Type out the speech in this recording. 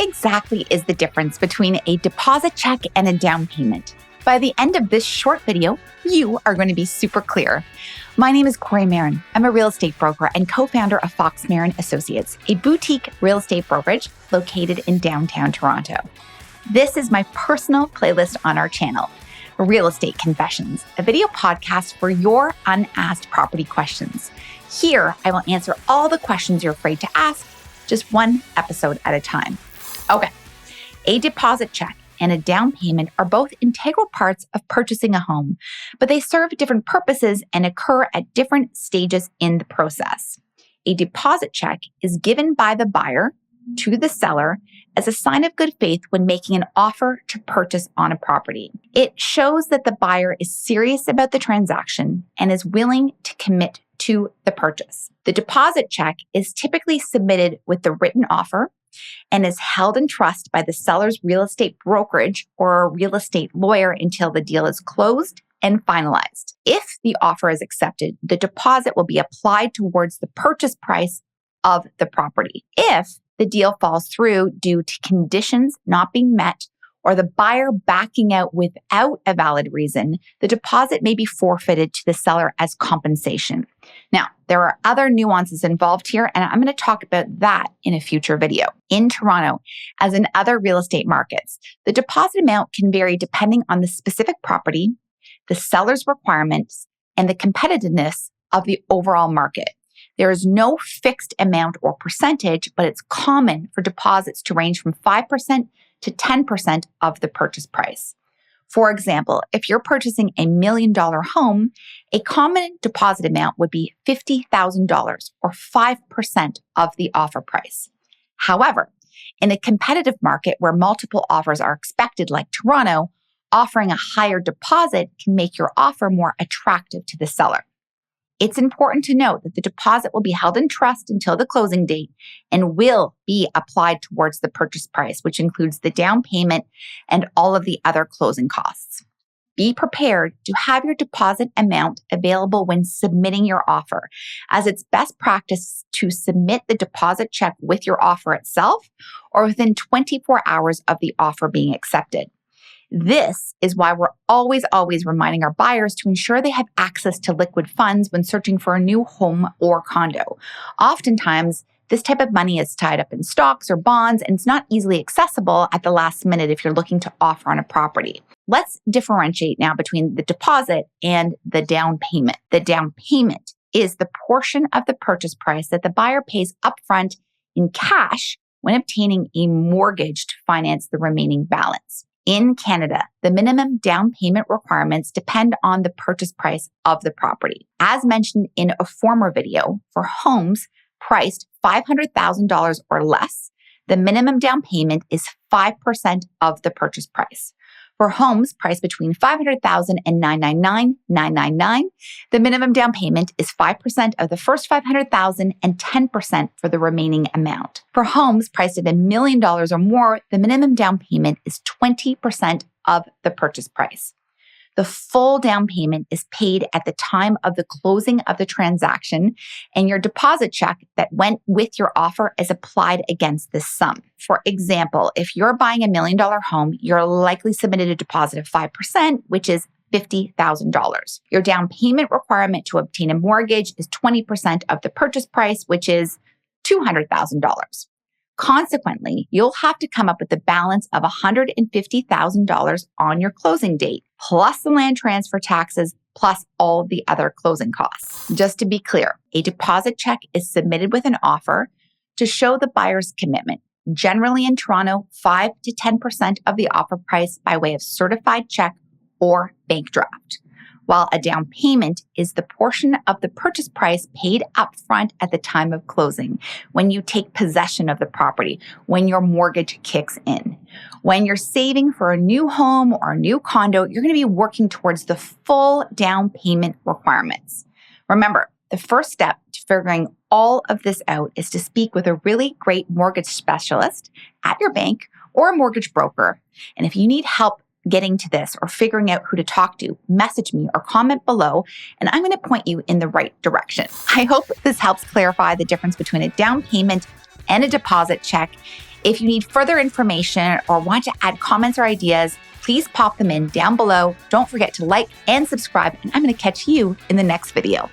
exactly is the difference between a deposit check and a down payment? By the end of this short video, you are going to be super clear. My name is Kori Marin. I'm a real estate broker and co-founder of Marin Associates, a boutique real estate brokerage located in downtown Toronto. This is my personal playlist on our channel, Real Estate Confessions, a video podcast for your unasked property questions. Here, I will answer all the questions you're afraid to ask, just one episode at a time. Okay, a deposit check and a down payment are both integral parts of purchasing a home, but they serve different purposes and occur at different stages in the process. A deposit check is given by the buyer to the seller as a sign of good faith when making an offer to purchase on a property. It shows that the buyer is serious about the transaction and is willing to commit to the purchase. The deposit check is typically submitted with the written offer and is held in trust by the seller's real estate brokerage or a real estate lawyer until the deal is closed and finalized. If the offer is accepted, the deposit will be applied towards the purchase price of the property. If the deal falls through due to conditions not being met or the buyer backing out without a valid reason, the deposit may be forfeited to the seller as compensation. Now, there are other nuances involved here, and I'm going to talk about that in a future video. In Toronto, as in other real estate markets, the deposit amount can vary depending on the specific property, the seller's requirements, and the competitiveness of the overall market. There is no fixed amount or percentage, but it's common for deposits to range from 5% to 10% of the purchase price. For example, if you're purchasing a $1 million home, a common deposit amount would be $50,000 or 5% of the offer price. However, in a competitive market where multiple offers are expected, like Toronto, offering a higher deposit can make your offer more attractive to the seller. It's important to note that the deposit will be held in trust until the closing date and will be applied towards the purchase price, which includes the down payment and all of the other closing costs. Be prepared to have your deposit amount available when submitting your offer, as it's best practice to submit the deposit check with your offer itself or within 24 hours of the offer being accepted. This is why we're always reminding our buyers to ensure they have access to liquid funds when searching for a new home or condo. Oftentimes, this type of money is tied up in stocks or bonds, and it's not easily accessible at the last minute if you're looking to offer on a property. Let's differentiate now between the deposit and the down payment. The down payment is the portion of the purchase price that the buyer pays upfront in cash when obtaining a mortgage to finance the remaining balance. In Canada, the minimum down payment requirements depend on the purchase price of the property. As mentioned in a former video, for homes priced $500,000 or less, the minimum down payment is 5% of the purchase price. For homes priced between $500,000 and $999,999, the minimum down payment is 5% of the first $500,000 and 10% for the remaining amount. For homes priced at $1 million or more, the minimum down payment is 20% of the purchase price. The full down payment is paid at the time of the closing of the transaction, and your deposit check that went with your offer is applied against this sum. For example, if you're buying $1 million home, you're likely submitted a deposit of 5%, which is $50,000. Your down payment requirement to obtain a mortgage is 20% of the purchase price, which is $200,000. Consequently, you'll have to come up with a balance of $150,000 on your closing date, plus the land transfer taxes, plus all the other closing costs. Just to be clear, a deposit check is submitted with an offer to show the buyer's commitment. Generally in Toronto, 5 to 10% of the offer price by way of certified check or bank draft, while a down payment is the portion of the purchase price paid upfront at the time of closing, when you take possession of the property, when your mortgage kicks in. When you're saving for a new home or a new condo, you're going to be working towards the full down payment requirements. Remember, the first step to figuring all of this out is to speak with a really great mortgage specialist at your bank or a mortgage broker. And if you need help getting to this or figuring out who to talk to, message me or comment below, and I'm going to point you in the right direction. I hope this helps clarify the difference between a down payment and a deposit check If you need further information or want to add comments or ideas, please pop them in down below. Don't forget to like and subscribe, and I'm going to catch you in the next video.